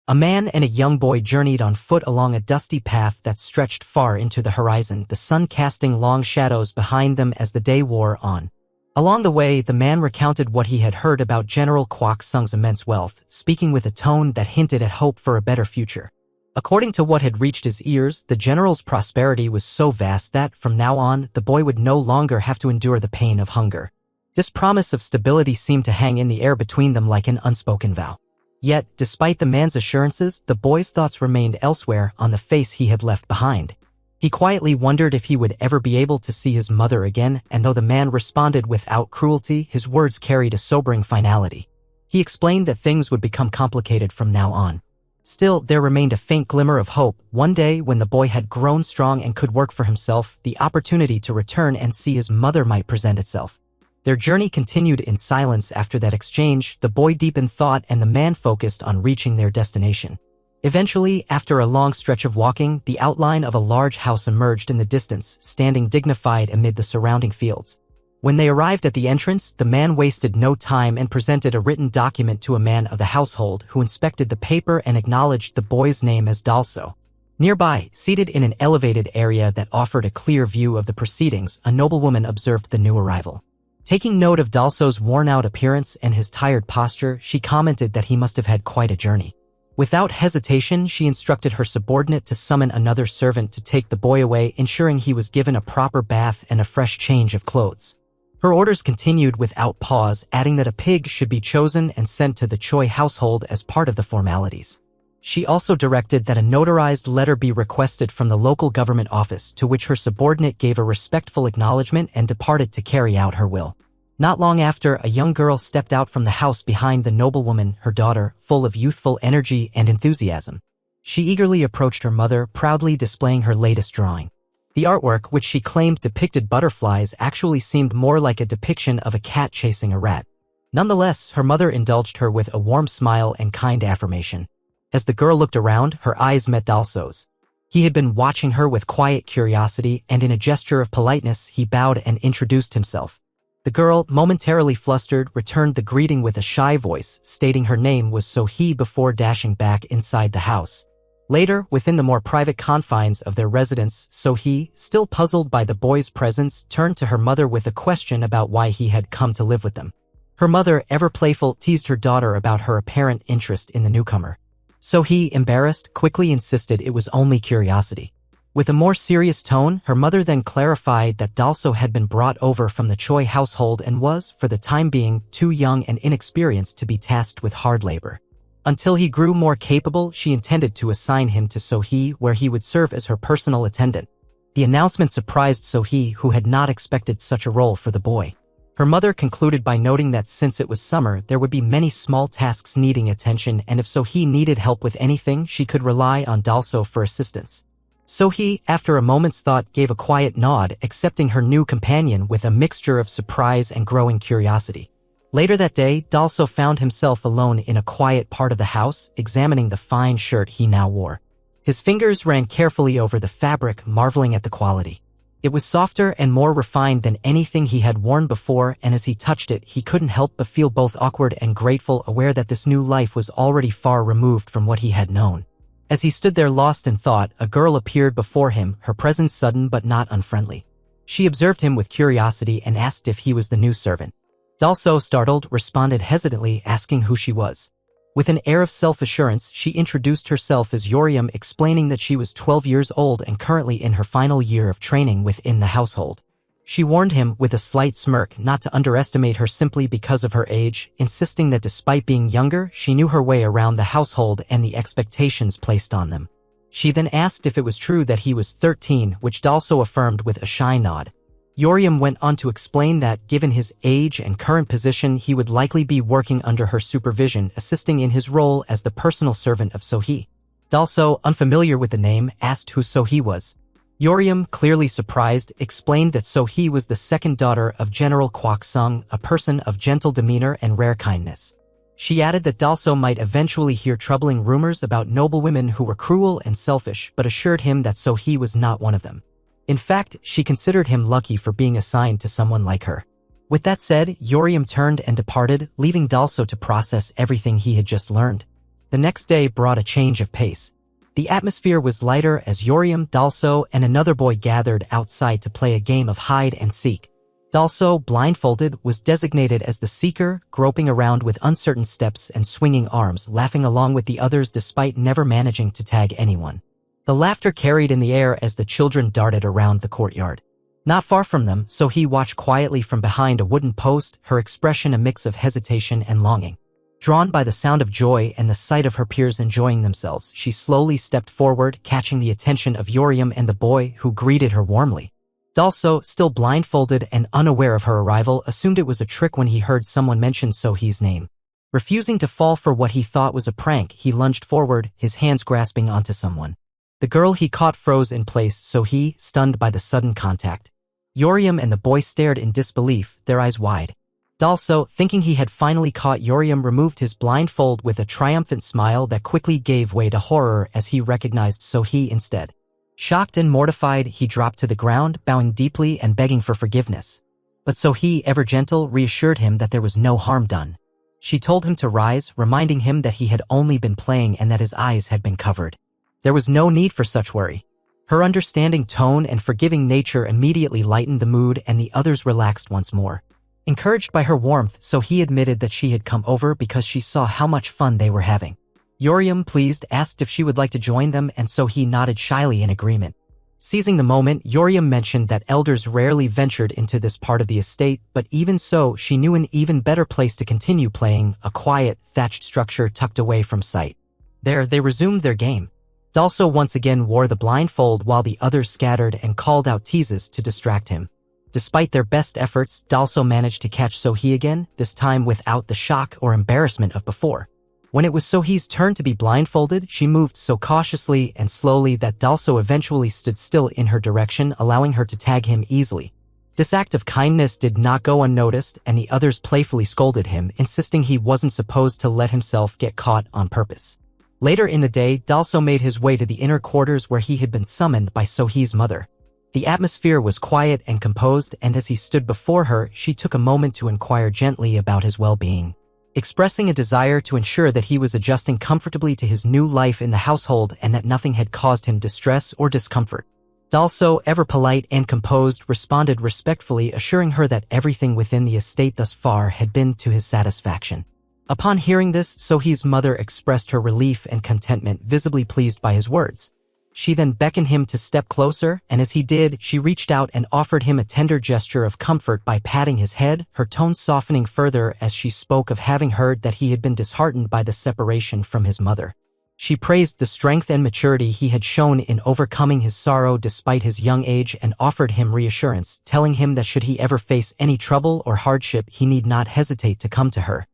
A man and a young boy journeyed on foot along a dusty path that stretched far into the horizon, the sun casting long shadows behind them as the day wore on. Along the way, the man recounted what he had heard about General CornhwaSama's immense wealth, speaking with a tone that hinted at hope for a better future. According to what had reached his ears, the general's prosperity was so vast that, from now on, the boy would no longer have to endure the pain of hunger. This promise of stability seemed to hang in the air between them like an unspoken vow. Yet, despite the man's assurances, the boy's thoughts remained elsewhere on the face he had left behind. He quietly wondered if he would ever be able to see his mother again, and though the man responded without cruelty, his words carried a sobering finality. He explained that things would become complicated from now on. Still, there remained a faint glimmer of hope. One day, when the boy had grown strong and could work for himself, the opportunity to return and see his mother might present itself. Their journey continued in silence after that exchange. The boy deepened thought and the man focused on reaching their destination. Eventually, after a long stretch of walking, the outline of a large house emerged in the distance, standing dignified amid the surrounding fields. When they arrived at the entrance, the man wasted no time and presented a written document to a man of the household who inspected the paper and acknowledged the boy's name as Dalso. Nearby, seated in an elevated area that offered a clear view of the proceedings, a noblewoman observed the new arrival. Taking note of Dalso's worn-out appearance and his tired posture, she commented that he must have had quite a journey. Without hesitation, she instructed her subordinate to summon another servant to take the boy away, ensuring he was given a proper bath and a fresh change of clothes. Her orders continued without pause, adding that a pig should be chosen and sent to the Choi household as part of the formalities. She also directed that a notarized letter be requested from the local government office, to which her subordinate gave a respectful acknowledgement and departed to carry out her will. Not long after, a young girl stepped out from the house behind the noblewoman, her daughter, full of youthful energy and enthusiasm. She eagerly approached her mother, proudly displaying her latest drawing. The artwork, which she claimed depicted butterflies, actually seemed more like a depiction of a cat chasing a rat. Nonetheless, her mother indulged her with a warm smile and kind affirmation. As the girl looked around, her eyes met Dalso's. He had been watching her with quiet curiosity, and in a gesture of politeness, he bowed and introduced himself. The girl, momentarily flustered, returned the greeting with a shy voice, stating her name was So-hee before dashing back inside the house. Later, within the more private confines of their residence, So-hee, still puzzled by the boy's presence, turned to her mother with a question about why he had come to live with them. Her mother, ever playful, teased her daughter about her apparent interest in the newcomer. So-hee, embarrassed, quickly insisted it was only curiosity. With a more serious tone, her mother then clarified that Dalso had been brought over from the Choi household and was, for the time being, too young and inexperienced to be tasked with hard labor. Until he grew more capable, she intended to assign him to So-hee, where he would serve as her personal attendant. The announcement surprised So-hee, who had not expected such a role for the boy. Her mother concluded by noting that since it was summer, there would be many small tasks needing attention, and if So-hee needed help with anything, she could rely on Dalso for assistance. So-hee, after a moment's thought, gave a quiet nod, accepting her new companion with a mixture of surprise and growing curiosity. Later that day, Dalso found himself alone in a quiet part of the house, examining the fine shirt he now wore. His fingers ran carefully over the fabric, marveling at the quality. It was softer and more refined than anything he had worn before, and as he touched it, he couldn't help but feel both awkward and grateful, aware that this new life was already far removed from what he had known. As he stood there lost in thought, a girl appeared before him, her presence sudden but not unfriendly. She observed him with curiosity and asked if he was the new servant. Dalso, startled, responded hesitantly, asking who she was. With an air of self-assurance, she introduced herself as Yoriam, explaining that she was 12 years old and currently in her final year of training within the household. She warned him, with a slight smirk, not to underestimate her simply because of her age, insisting that despite being younger, she knew her way around the household and the expectations placed on them. She then asked if it was true that he was 13, which Dalso affirmed with a shy nod. Yoriam went on to explain that, given his age and current position, he would likely be working under her supervision, assisting in his role as the personal servant of So-hee. Dalso, unfamiliar with the name, asked who So-hee was. Yoriam, clearly surprised, explained that So-hee was the second daughter of General CornhwaSama, a person of gentle demeanor and rare kindness. She added that Dalso might eventually hear troubling rumors about noblewomen who were cruel and selfish, but assured him that So-hee was not one of them. In fact, she considered him lucky for being assigned to someone like her. With that said, Yoriam turned and departed, leaving Dalso to process everything he had just learned. The next day brought a change of pace. The atmosphere was lighter as Yoriam, Dalso, and another boy gathered outside to play a game of hide and seek. Dalso, blindfolded, was designated as the seeker, groping around with uncertain steps and swinging arms, laughing along with the others despite never managing to tag anyone. The laughter carried in the air as the children darted around the courtyard. Not far from them, Sohee watched quietly from behind a wooden post, her expression a mix of hesitation and longing. Drawn by the sound of joy and the sight of her peers enjoying themselves, she slowly stepped forward, catching the attention of Yoriam and the boy, who greeted her warmly. Dalso, still blindfolded and unaware of her arrival, assumed it was a trick when he heard someone mention Sohee's name. Refusing to fall for what he thought was a prank, he lunged forward, his hands grasping onto someone. The girl he caught froze in place, Sohee, stunned by the sudden contact. Yoriam and the boy stared in disbelief, their eyes wide. Dalso, thinking he had finally caught Yoriam, removed his blindfold with a triumphant smile that quickly gave way to horror as he recognized Sohee instead. Shocked and mortified, he dropped to the ground, bowing deeply and begging for forgiveness. But Sohee, ever gentle, reassured him that there was no harm done. She told him to rise, reminding him that he had only been playing and that his eyes had been covered. There was no need for such worry. Her understanding tone and forgiving nature immediately lightened the mood, and the others relaxed once more. Encouraged by her warmth, Sohee admitted that she had come over because she saw how much fun they were having. Yoriam, pleased, asked if she would like to join them, and Sohee nodded shyly in agreement. Seizing the moment, Yoriam mentioned that elders rarely ventured into this part of the estate, but even so, she knew an even better place to continue playing, a quiet, thatched structure tucked away from sight. There, they resumed their game. Dalso once again wore the blindfold while the others scattered and called out teases to distract him. Despite their best efforts, Dalso managed to catch Sohee again, this time without the shock or embarrassment of before. When it was Sohee's turn to be blindfolded, she moved so cautiously and slowly that Dalso eventually stood still in her direction, allowing her to tag him easily. This act of kindness did not go unnoticed, and the others playfully scolded him, insisting he wasn't supposed to let himself get caught on purpose. Later in the day, Dalso made his way to the inner quarters where he had been summoned by Sohee's mother. The atmosphere was quiet and composed, and as he stood before her, she took a moment to inquire gently about his well-being. Expressing a desire to ensure that he was adjusting comfortably to his new life in the household and that nothing had caused him distress or discomfort. Dalso, ever polite and composed, responded respectfully, assuring her that everything within the estate thus far had been to his satisfaction. Upon hearing this, Sohee's mother expressed her relief and contentment, visibly pleased by his words. She then beckoned him to step closer, and as he did, she reached out and offered him a tender gesture of comfort by patting his head, her tone softening further as she spoke of having heard that he had been disheartened by the separation from his mother. She praised the strength and maturity he had shown in overcoming his sorrow despite his young age and offered him reassurance, telling him that should he ever face any trouble or hardship, he need not hesitate to come to her.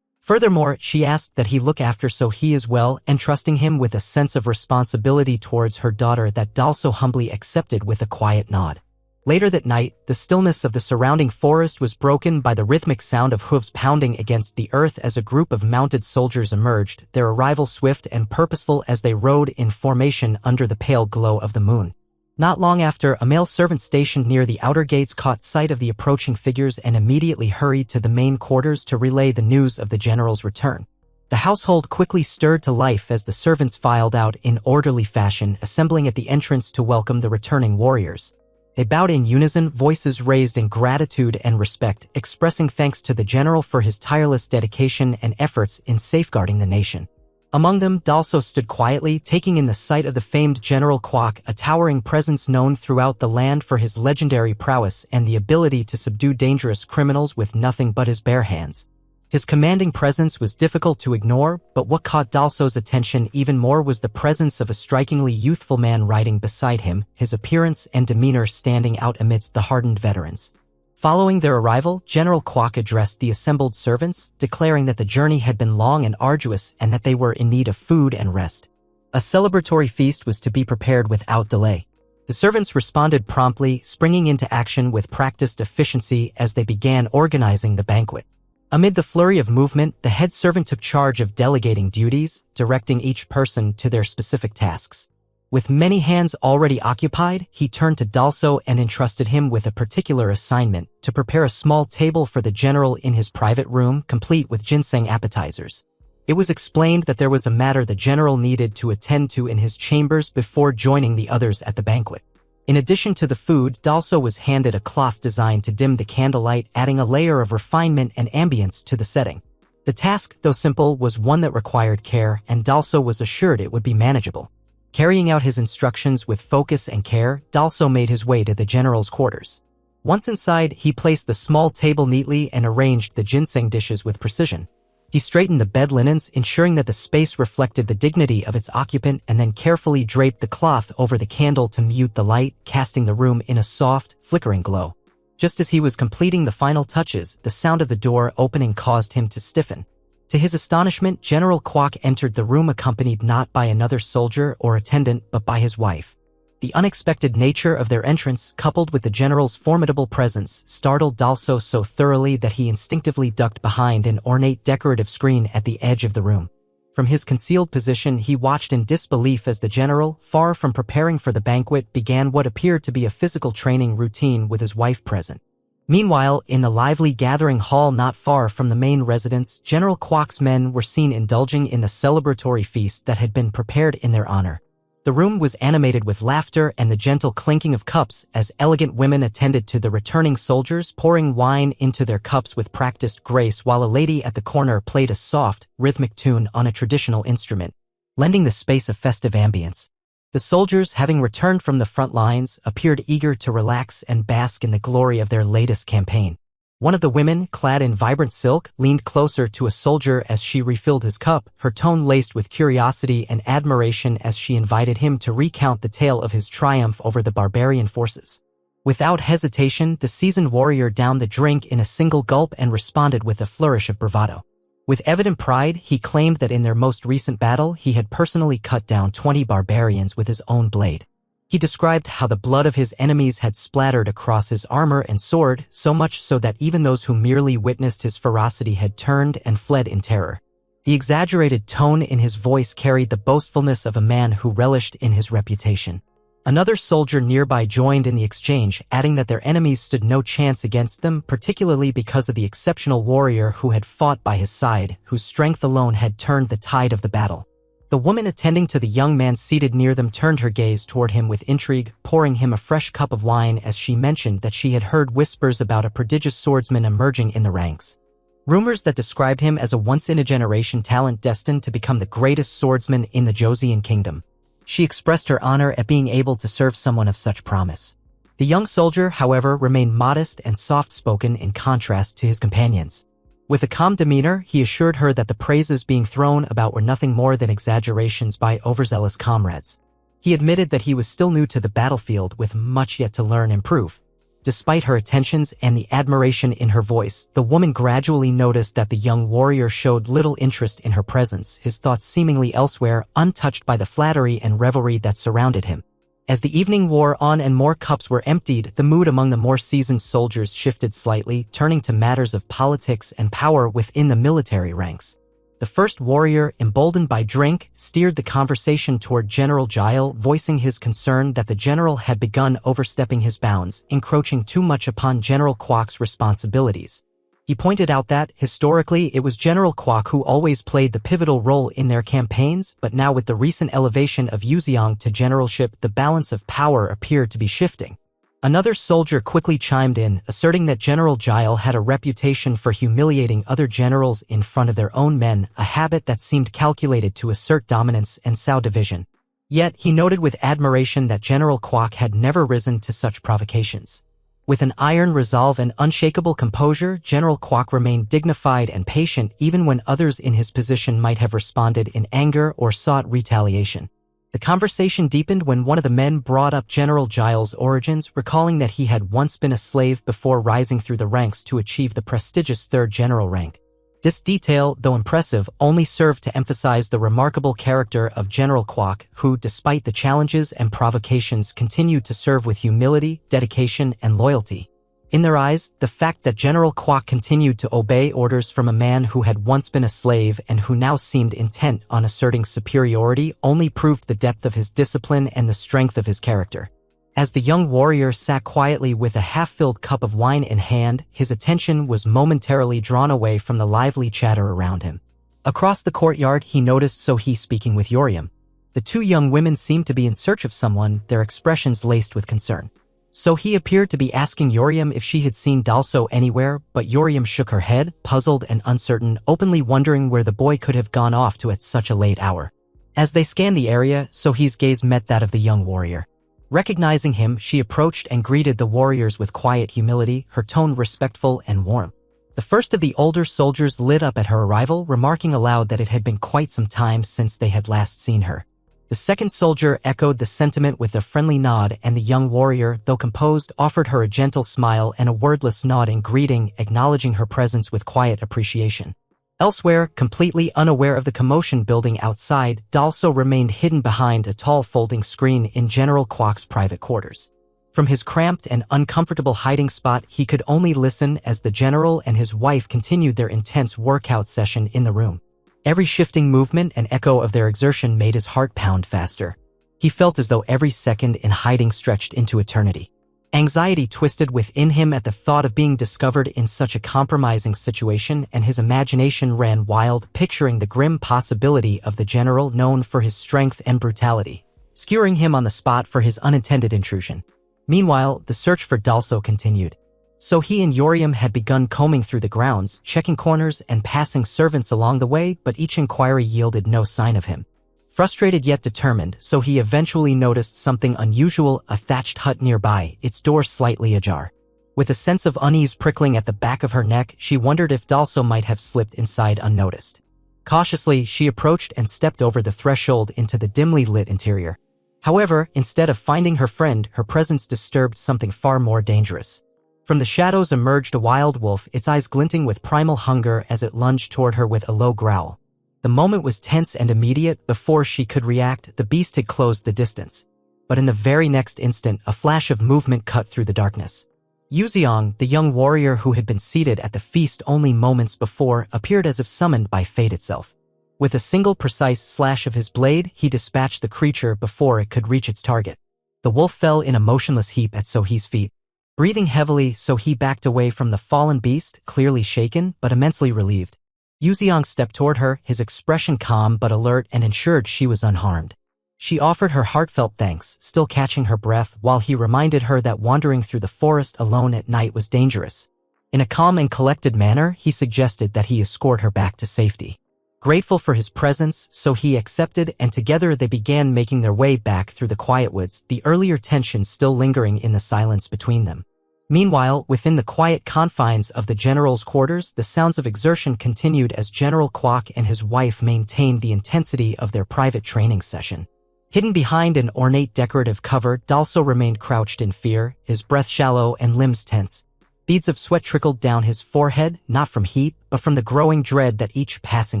Furthermore, she asked that he look after Sohee as well, entrusting him with a sense of responsibility towards her daughter that Dalso humbly accepted with a quiet nod. Later that night, the stillness of the surrounding forest was broken by the rhythmic sound of hooves pounding against the earth as a group of mounted soldiers emerged, their arrival swift and purposeful as they rode in formation under the pale glow of the moon. Not long after, a male servant stationed near the outer gates caught sight of the approaching figures and immediately hurried to the main quarters to relay the news of the general's return. The household quickly stirred to life as the servants filed out in orderly fashion, assembling at the entrance to welcome the returning warriors. They bowed in unison, voices raised in gratitude and respect, expressing thanks to the general for his tireless dedication and efforts in safeguarding the nation. Among them, Dalso stood quietly, taking in the sight of the famed General Kwok, a towering presence known throughout the land for his legendary prowess and the ability to subdue dangerous criminals with nothing but his bare hands. His commanding presence was difficult to ignore, but what caught Dalso's attention even more was the presence of a strikingly youthful man riding beside him, his appearance and demeanor standing out amidst the hardened veterans. Following their arrival, General Kwok addressed the assembled servants, declaring that the journey had been long and arduous and that they were in need of food and rest. A celebratory feast was to be prepared without delay. The servants responded promptly, springing into action with practiced efficiency as they began organizing the banquet. Amid the flurry of movement, the head servant took charge of delegating duties, directing each person to their specific tasks. With many hands already occupied, he turned to Dalso and entrusted him with a particular assignment to prepare a small table for the general in his private room, complete with ginseng appetizers. It was explained that there was a matter the general needed to attend to in his chambers before joining the others at the banquet. In addition to the food, Dalso was handed a cloth designed to dim the candlelight, adding a layer of refinement and ambience to the setting. The task, though simple, was one that required care, and Dalso was assured it would be manageable. Carrying out his instructions with focus and care, Dalso made his way to the general's quarters. Once inside, he placed the small table neatly and arranged the ginseng dishes with precision. He straightened the bed linens, ensuring that the space reflected the dignity of its occupant, and then carefully draped the cloth over the candle to mute the light, casting the room in a soft, flickering glow. Just as he was completing the final touches, the sound of the door opening caused him to stiffen. To his astonishment, General Kwok entered the room accompanied not by another soldier or attendant but by his wife. The unexpected nature of their entrance, coupled with the general's formidable presence, startled Dalso so thoroughly that he instinctively ducked behind an ornate decorative screen at the edge of the room. From his concealed position, he watched in disbelief as the general, far from preparing for the banquet, began what appeared to be a physical training routine with his wife present. Meanwhile, in the lively gathering hall not far from the main residence, General Kwok's men were seen indulging in the celebratory feast that had been prepared in their honor. The room was animated with laughter and the gentle clinking of cups as elegant women attended to the returning soldiers, pouring wine into their cups with practiced grace, while a lady at the corner played a soft, rhythmic tune on a traditional instrument, lending the space a festive ambience. The soldiers, having returned from the front lines, appeared eager to relax and bask in the glory of their latest campaign. One of the women, clad in vibrant silk, leaned closer to a soldier as she refilled his cup, her tone laced with curiosity and admiration as she invited him to recount the tale of his triumph over the barbarian forces. Without hesitation, the seasoned warrior downed the drink in a single gulp and responded with a flourish of bravado. With evident pride, he claimed that in their most recent battle, he had personally cut down 20 barbarians with his own blade. He described how the blood of his enemies had splattered across his armor and sword, so much so that even those who merely witnessed his ferocity had turned and fled in terror. The exaggerated tone in his voice carried the boastfulness of a man who relished in his reputation. Another soldier nearby joined in the exchange, adding that their enemies stood no chance against them, particularly because of the exceptional warrior who had fought by his side, whose strength alone had turned the tide of the battle. The woman attending to the young man seated near them turned her gaze toward him with intrigue, pouring him a fresh cup of wine as she mentioned that she had heard whispers about a prodigious swordsman emerging in the ranks. Rumors that described him as a once-in-a-generation talent destined to become the greatest swordsman in the Joseon kingdom. She expressed her honor at being able to serve someone of such promise. The young soldier, however, remained modest and soft-spoken in contrast to his companions. With a calm demeanor, he assured her that the praises being thrown about were nothing more than exaggerations by overzealous comrades. He admitted that he was still new to the battlefield with much yet to learn and prove. Despite her attentions and the admiration in her voice, the woman gradually noticed that the young warrior showed little interest in her presence, his thoughts seemingly elsewhere, untouched by the flattery and revelry that surrounded him. As the evening wore on and more cups were emptied, the mood among the more seasoned soldiers shifted slightly, turning to matters of politics and power within the military ranks. The first warrior, emboldened by drink, steered the conversation toward General Jael, voicing his concern that the general had begun overstepping his bounds, encroaching too much upon General Kwok's responsibilities. He pointed out that, historically, it was General Kwok who always played the pivotal role in their campaigns, but now with the recent elevation of Yuzeong to generalship, the balance of power appeared to be shifting. Another soldier quickly chimed in, asserting that General Jael had a reputation for humiliating other generals in front of their own men, a habit that seemed calculated to assert dominance and sow division. Yet, he noted with admiration that General Kwok had never risen to such provocations. With an iron resolve and unshakable composure, General Kwok remained dignified and patient even when others in his position might have responded in anger or sought retaliation. The conversation deepened when one of the men brought up General Jael's origins, recalling that he had once been a slave before rising through the ranks to achieve the prestigious third general rank. This detail, though impressive, only served to emphasize the remarkable character of General Kwok, who, despite the challenges and provocations, continued to serve with humility, dedication, and loyalty. In their eyes, the fact that General Kwok continued to obey orders from a man who had once been a slave and who now seemed intent on asserting superiority only proved the depth of his discipline and the strength of his character. As the young warrior sat quietly with a half-filled cup of wine in hand, his attention was momentarily drawn away from the lively chatter around him. Across the courtyard, he noticed So-hee speaking with Yoriam. The two young women seemed to be in search of someone, their expressions laced with concern. So-hee appeared to be asking Yoriam if she had seen Dalso anywhere, but Yoriam shook her head, puzzled and uncertain, openly wondering where the boy could have gone off to at such a late hour. As they scanned the area, So-hee's gaze met that of the young warrior. Recognizing him, she approached and greeted the warriors with quiet humility, her tone respectful and warm. The first of the older soldiers lit up at her arrival, remarking aloud that it had been quite some time since they had last seen her. The second soldier echoed the sentiment with a friendly nod, and the young warrior, though composed, offered her a gentle smile and a wordless nod in greeting, acknowledging her presence with quiet appreciation. Elsewhere, completely unaware of the commotion building outside, Dalso remained hidden behind a tall folding screen in General Kwok's private quarters. From his cramped and uncomfortable hiding spot, he could only listen as the general and his wife continued their intense workout session in the room. Every shifting movement and echo of their exertion made his heart pound faster. He felt as though every second in hiding stretched into eternity. Anxiety twisted within him at the thought of being discovered in such a compromising situation, and his imagination ran wild, picturing the grim possibility of the general known for his strength and brutality, skewering him on the spot for his unintended intrusion. Meanwhile, the search for Dalso continued. So-hee and Yoriam had begun combing through the grounds, checking corners and passing servants along the way, but each inquiry yielded no sign of him. Frustrated yet determined, So-hee eventually noticed something unusual, a thatched hut nearby, its door slightly ajar. With a sense of unease prickling at the back of her neck, she wondered if Dalso might have slipped inside unnoticed. Cautiously, she approached and stepped over the threshold into the dimly lit interior. However, instead of finding her friend, her presence disturbed something far more dangerous. From the shadows emerged a wild wolf, its eyes glinting with primal hunger as it lunged toward her with a low growl. The moment was tense and immediate. Before she could react, the beast had closed the distance. But in the very next instant, a flash of movement cut through the darkness. Yuzeong, the young warrior who had been seated at the feast only moments before, appeared as if summoned by fate itself. With a single precise slash of his blade, he dispatched the creature before it could reach its target. The wolf fell in a motionless heap at So-hee's feet. Breathing heavily, So-hee backed away from the fallen beast, clearly shaken but immensely relieved. Yuzeong stepped toward her, his expression calm but alert, and ensured she was unharmed. She offered her heartfelt thanks, still catching her breath, while he reminded her that wandering through the forest alone at night was dangerous. In a calm and collected manner, he suggested that he escort her back to safety. Grateful for his presence, So-hee accepted, and together they began making their way back through the quiet woods, the earlier tension still lingering in the silence between them. Meanwhile, within the quiet confines of the general's quarters, the sounds of exertion continued as General Kwok and his wife maintained the intensity of their private training session. Hidden behind an ornate decorative cover, Dalso remained crouched in fear, his breath shallow and limbs tense. Beads of sweat trickled down his forehead, not from heat, but from the growing dread that each passing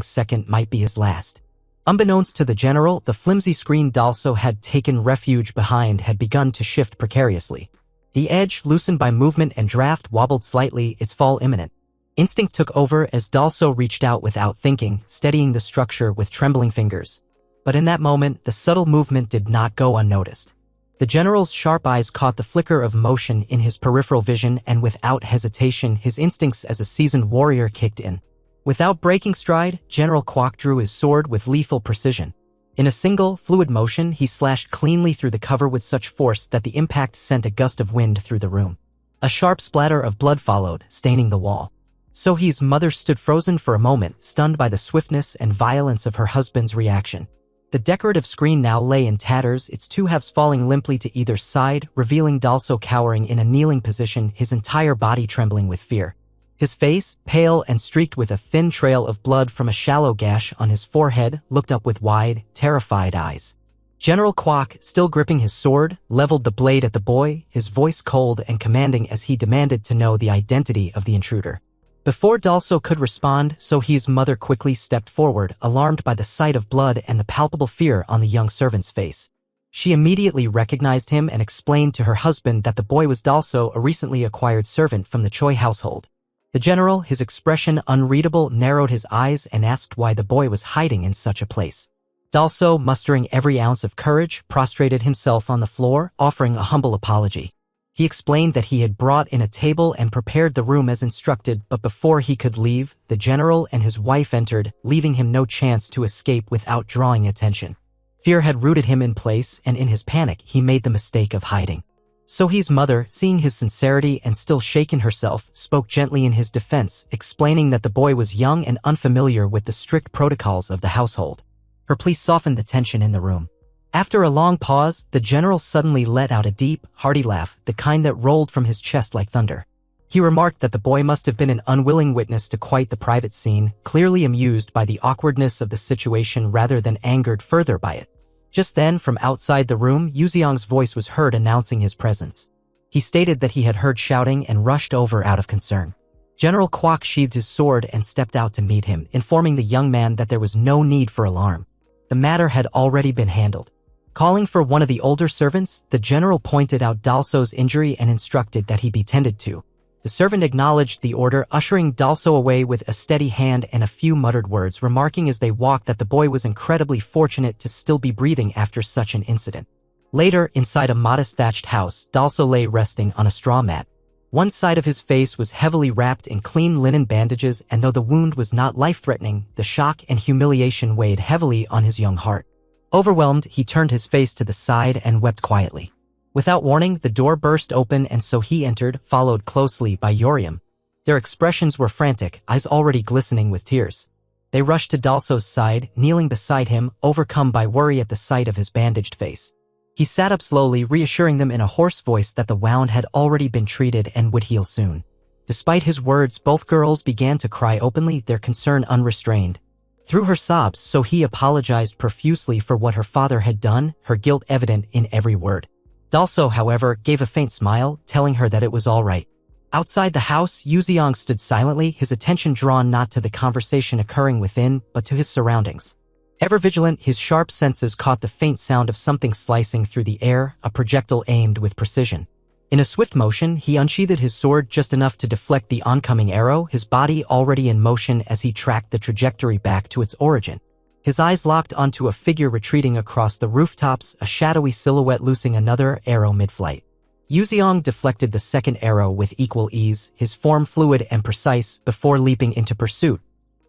second might be his last. Unbeknownst to the general, the flimsy screen Dalso had taken refuge behind had begun to shift precariously. The edge, loosened by movement and draft, wobbled slightly, its fall imminent. Instinct took over as Dalso reached out without thinking, steadying the structure with trembling fingers. But in that moment, the subtle movement did not go unnoticed. The general's sharp eyes caught the flicker of motion in his peripheral vision, and without hesitation, his instincts as a seasoned warrior kicked in. Without breaking stride, General Kwok drew his sword with lethal precision. In a single, fluid motion, he slashed cleanly through the cover with such force that the impact sent a gust of wind through the room. A sharp splatter of blood followed, staining the wall. So-hee's mother stood frozen for a moment, stunned by the swiftness and violence of her husband's reaction. The decorative screen now lay in tatters, its two halves falling limply to either side, revealing Dalso cowering in a kneeling position, his entire body trembling with fear. His face, pale and streaked with a thin trail of blood from a shallow gash on his forehead, looked up with wide, terrified eyes. General Kwok, still gripping his sword, leveled the blade at the boy, his voice cold and commanding as he demanded to know the identity of the intruder. Before Dalso could respond, So-hee's mother quickly stepped forward, alarmed by the sight of blood and the palpable fear on the young servant's face. She immediately recognized him and explained to her husband that the boy was Dalso, a recently acquired servant from the Choi household. The general, his expression unreadable, narrowed his eyes and asked why the boy was hiding in such a place. Dalso, mustering every ounce of courage, prostrated himself on the floor, offering a humble apology. He explained that he had brought in a table and prepared the room as instructed, but before he could leave, the general and his wife entered, leaving him no chance to escape without drawing attention. Fear had rooted him in place, and in his panic he made the mistake of hiding. Sohee's mother, seeing his sincerity and still shaken herself, spoke gently in his defense, explaining that the boy was young and unfamiliar with the strict protocols of the household. Her plea softened the tension in the room. After a long pause, the general suddenly let out a deep, hearty laugh, the kind that rolled from his chest like thunder. He remarked that the boy must have been an unwilling witness to quite the private scene, clearly amused by the awkwardness of the situation rather than angered further by it. Just then, from outside the room, Yuziang's voice was heard announcing his presence. He stated that he had heard shouting and rushed over out of concern. General Kwok sheathed his sword and stepped out to meet him, informing the young man that there was no need for alarm. The matter had already been handled. Calling for one of the older servants, the general pointed out Dalso's injury and instructed that he be tended to. The servant acknowledged the order, ushering Dalso away with a steady hand and a few muttered words, remarking as they walked that the boy was incredibly fortunate to still be breathing after such an incident. Later, inside a modest thatched house, Dalso lay resting on a straw mat. One side of his face was heavily wrapped in clean linen bandages, and though the wound was not life-threatening, the shock and humiliation weighed heavily on his young heart. Overwhelmed, he turned his face to the side and wept quietly. Without warning, the door burst open and Sohee entered, followed closely by Yoriam. Their expressions were frantic, eyes already glistening with tears. They rushed to Dalso's side, kneeling beside him, overcome by worry at the sight of his bandaged face. He sat up slowly, reassuring them in a hoarse voice that the wound had already been treated and would heal soon. Despite his words, both girls began to cry openly, their concern unrestrained. Through her sobs, Sohee apologized profusely for what her father had done, her guilt evident in every word. Dalso, however, gave a faint smile, telling her that it was all right. Outside the house, Yuziang stood silently, his attention drawn not to the conversation occurring within, but to his surroundings. Ever vigilant, his sharp senses caught the faint sound of something slicing through the air, a projectile aimed with precision. In a swift motion, he unsheathed his sword just enough to deflect the oncoming arrow, his body already in motion as he tracked the trajectory back to its origin. His eyes locked onto a figure retreating across the rooftops, a shadowy silhouette loosing another arrow mid-flight. Yuziang deflected the second arrow with equal ease, his form fluid and precise, before leaping into pursuit.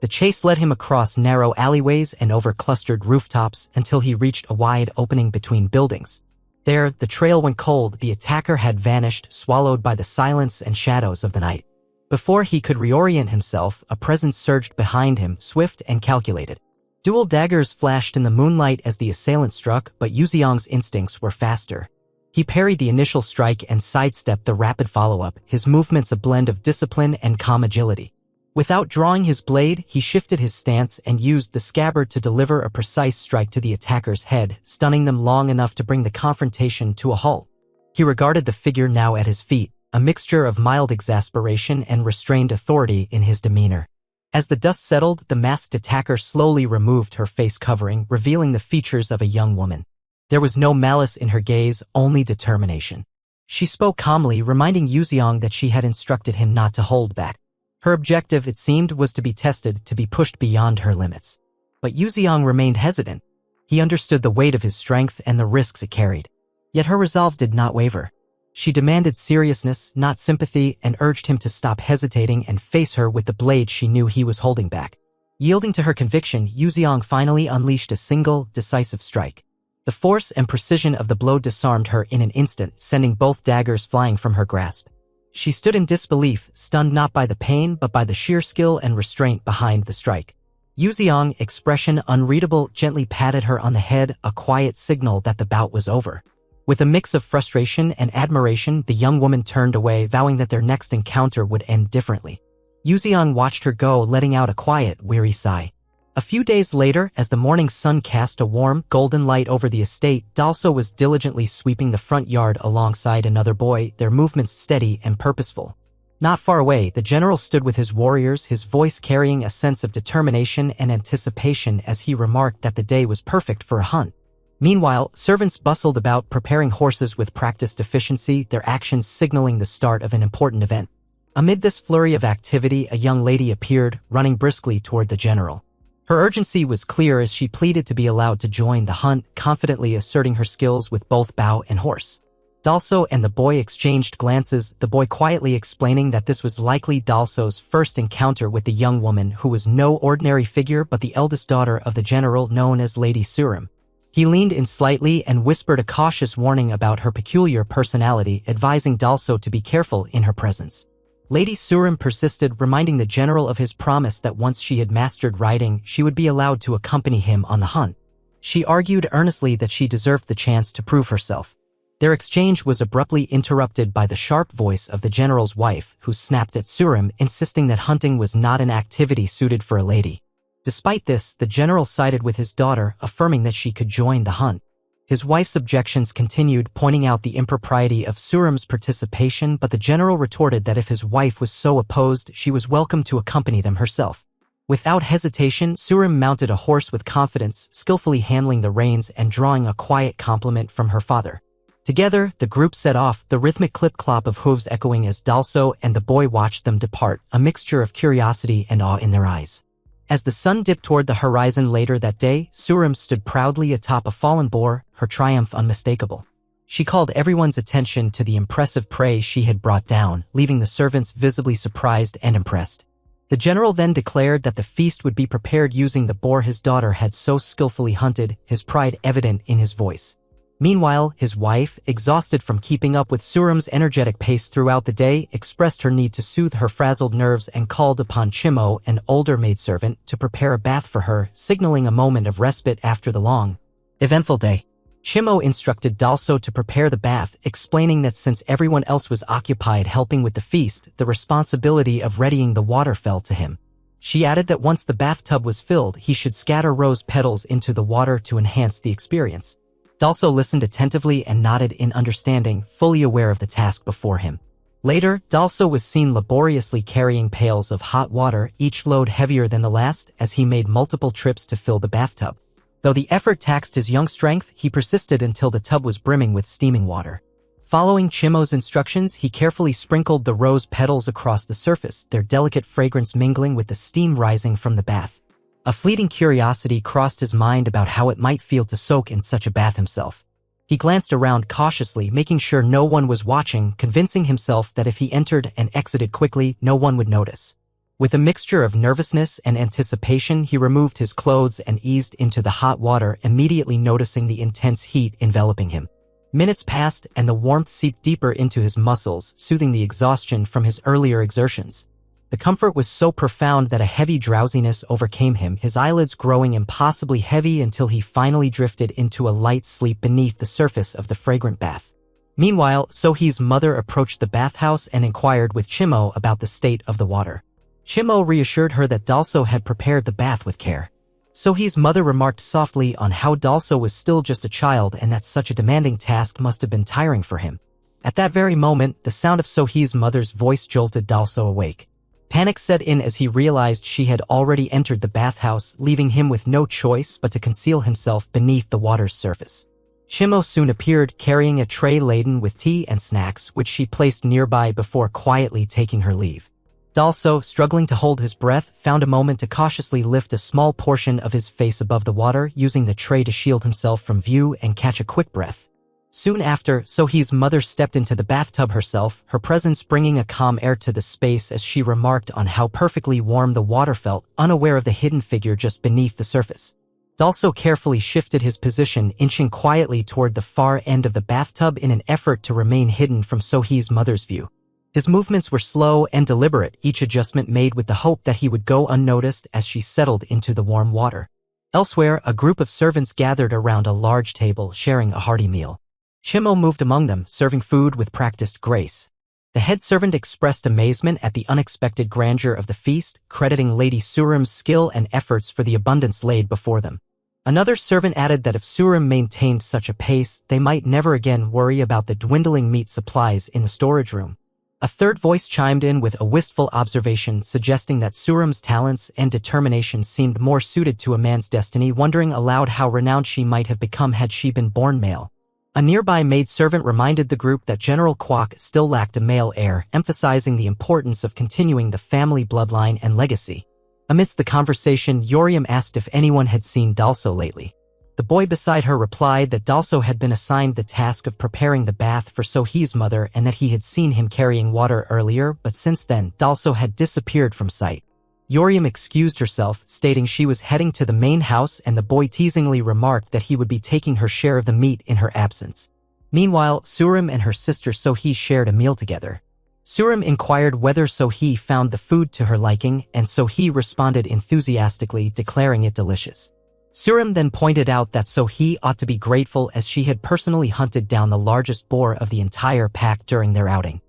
The chase led him across narrow alleyways and over clustered rooftops until he reached a wide opening between buildings. There, the trail went cold, the attacker had vanished, swallowed by the silence and shadows of the night. Before he could reorient himself, a presence surged behind him, swift and calculated. Dual daggers flashed in the moonlight as the assailant struck, but Yuziang's instincts were faster. He parried the initial strike and sidestepped the rapid follow-up, his movements a blend of discipline and calm agility. Without drawing his blade, he shifted his stance and used the scabbard to deliver a precise strike to the attacker's head, stunning them long enough to bring the confrontation to a halt. He regarded the figure now at his feet, a mixture of mild exasperation and restrained authority in his demeanor. As the dust settled, the masked attacker slowly removed her face covering, revealing the features of a young woman. There was no malice in her gaze, only determination. She spoke calmly, reminding Yuziang that she had instructed him not to hold back. Her objective, it seemed, was to be tested, to be pushed beyond her limits. But Yuziang remained hesitant. He understood the weight of his strength and the risks it carried. Yet her resolve did not waver. She demanded seriousness, not sympathy, and urged him to stop hesitating and face her with the blade she knew he was holding back. Yielding to her conviction, Yuziang finally unleashed a single, decisive strike. The force and precision of the blow disarmed her in an instant, sending both daggers flying from her grasp. She stood in disbelief, stunned not by the pain but by the sheer skill and restraint behind the strike. Yuziang, expression unreadable, gently patted her on the head, a quiet signal that the bout was over. With a mix of frustration and admiration, the young woman turned away, vowing that their next encounter would end differently. Yuziang watched her go, letting out a quiet, weary sigh. A few days later, as the morning sun cast a warm, golden light over the estate, Dalso was diligently sweeping the front yard alongside another boy, their movements steady and purposeful. Not far away, the general stood with his warriors, his voice carrying a sense of determination and anticipation as he remarked that the day was perfect for a hunt. Meanwhile, servants bustled about, preparing horses with practiced efficiency, their actions signaling the start of an important event. Amid this flurry of activity, a young lady appeared, running briskly toward the general. Her urgency was clear as she pleaded to be allowed to join the hunt, confidently asserting her skills with both bow and horse. Dalso and the boy exchanged glances, the boy quietly explaining that this was likely Dalso's first encounter with the young woman who was no ordinary figure but the eldest daughter of the general known as Lady Surim. He leaned in slightly and whispered a cautious warning about her peculiar personality, advising Dalso to be careful in her presence. Lady Surim persisted, reminding the general of his promise that once she had mastered riding, she would be allowed to accompany him on the hunt. She argued earnestly that she deserved the chance to prove herself. Their exchange was abruptly interrupted by the sharp voice of the general's wife, who snapped at Surim, insisting that hunting was not an activity suited for a lady. Despite this, the general sided with his daughter, affirming that she could join the hunt. His wife's objections continued, pointing out the impropriety of Surim's participation, but the general retorted that if his wife was so opposed, she was welcome to accompany them herself. Without hesitation, Surim mounted a horse with confidence, skillfully handling the reins and drawing a quiet compliment from her father. Together, the group set off, the rhythmic clip-clop of hooves echoing as Dalso and the boy watched them depart, a mixture of curiosity and awe in their eyes. As the sun dipped toward the horizon later that day, Surim stood proudly atop a fallen boar, her triumph unmistakable. She called everyone's attention to the impressive prey she had brought down, leaving the servants visibly surprised and impressed. The general then declared that the feast would be prepared using the boar his daughter had so skillfully hunted, his pride evident in his voice. Meanwhile, his wife, exhausted from keeping up with Surim's energetic pace throughout the day, expressed her need to soothe her frazzled nerves and called upon Chimo, an older maidservant, to prepare a bath for her, signaling a moment of respite after the long, eventful day. Chimo instructed Dalso to prepare the bath, explaining that since everyone else was occupied helping with the feast, the responsibility of readying the water fell to him. She added that once the bathtub was filled, he should scatter rose petals into the water to enhance the experience. Dalso listened attentively and nodded in understanding, fully aware of the task before him. Later, Dalso was seen laboriously carrying pails of hot water, each load heavier than the last, as he made multiple trips to fill the bathtub. Though the effort taxed his young strength, he persisted until the tub was brimming with steaming water. Following Chimo's instructions, he carefully sprinkled the rose petals across the surface, their delicate fragrance mingling with the steam rising from the bath. A fleeting curiosity crossed his mind about how it might feel to soak in such a bath himself. He glanced around cautiously, making sure no one was watching, convincing himself that if he entered and exited quickly, no one would notice. With a mixture of nervousness and anticipation, he removed his clothes and eased into the hot water, immediately noticing the intense heat enveloping him. Minutes passed, and the warmth seeped deeper into his muscles, soothing the exhaustion from his earlier exertions. The comfort was so profound that a heavy drowsiness overcame him, his eyelids growing impossibly heavy until he finally drifted into a light sleep beneath the surface of the fragrant bath. Meanwhile, Sohee's mother approached the bathhouse and inquired with Chimo about the state of the water. Chimo reassured her that Dalso had prepared the bath with care. Sohee's mother remarked softly on how Dalso was still just a child and that such a demanding task must have been tiring for him. At that very moment, the sound of Sohee's mother's voice jolted Dalso awake. Panic set in as he realized she had already entered the bathhouse, leaving him with no choice but to conceal himself beneath the water's surface. Chimo soon appeared, carrying a tray laden with tea and snacks, which she placed nearby before quietly taking her leave. Dalso, struggling to hold his breath, found a moment to cautiously lift a small portion of his face above the water, using the tray to shield himself from view and catch a quick breath. Soon after, Sohee's mother stepped into the bathtub herself, her presence bringing a calm air to the space as she remarked on how perfectly warm the water felt, unaware of the hidden figure just beneath the surface. Dalso carefully shifted his position, inching quietly toward the far end of the bathtub in an effort to remain hidden from Sohee's mother's view. His movements were slow and deliberate, each adjustment made with the hope that he would go unnoticed as she settled into the warm water. Elsewhere, a group of servants gathered around a large table, sharing a hearty meal. Chimo moved among them, serving food with practiced grace. The head servant expressed amazement at the unexpected grandeur of the feast, crediting Lady Surim's skill and efforts for the abundance laid before them. Another servant added that if Surim maintained such a pace, they might never again worry about the dwindling meat supplies in the storage room. A third voice chimed in with a wistful observation, suggesting that Surim's talents and determination seemed more suited to a man's destiny, wondering aloud how renowned she might have become had she been born male. A nearby maidservant reminded the group that General Kwok still lacked a male heir, emphasizing the importance of continuing the family bloodline and legacy. Amidst the conversation, Yoriam asked if anyone had seen Dalso lately. The boy beside her replied that Dalso had been assigned the task of preparing the bath for Sohee's mother and that he had seen him carrying water earlier, but since then, Dalso had disappeared from sight. Yoriam excused herself, stating she was heading to the main house, and the boy teasingly remarked that he would be taking her share of the meat in her absence. Meanwhile, Surim and her sister Sohee shared a meal together. Surim inquired whether Sohee found the food to her liking, and Sohee responded enthusiastically, declaring it delicious. Surim then pointed out that Sohee ought to be grateful as she had personally hunted down the largest boar of the entire pack during their outing.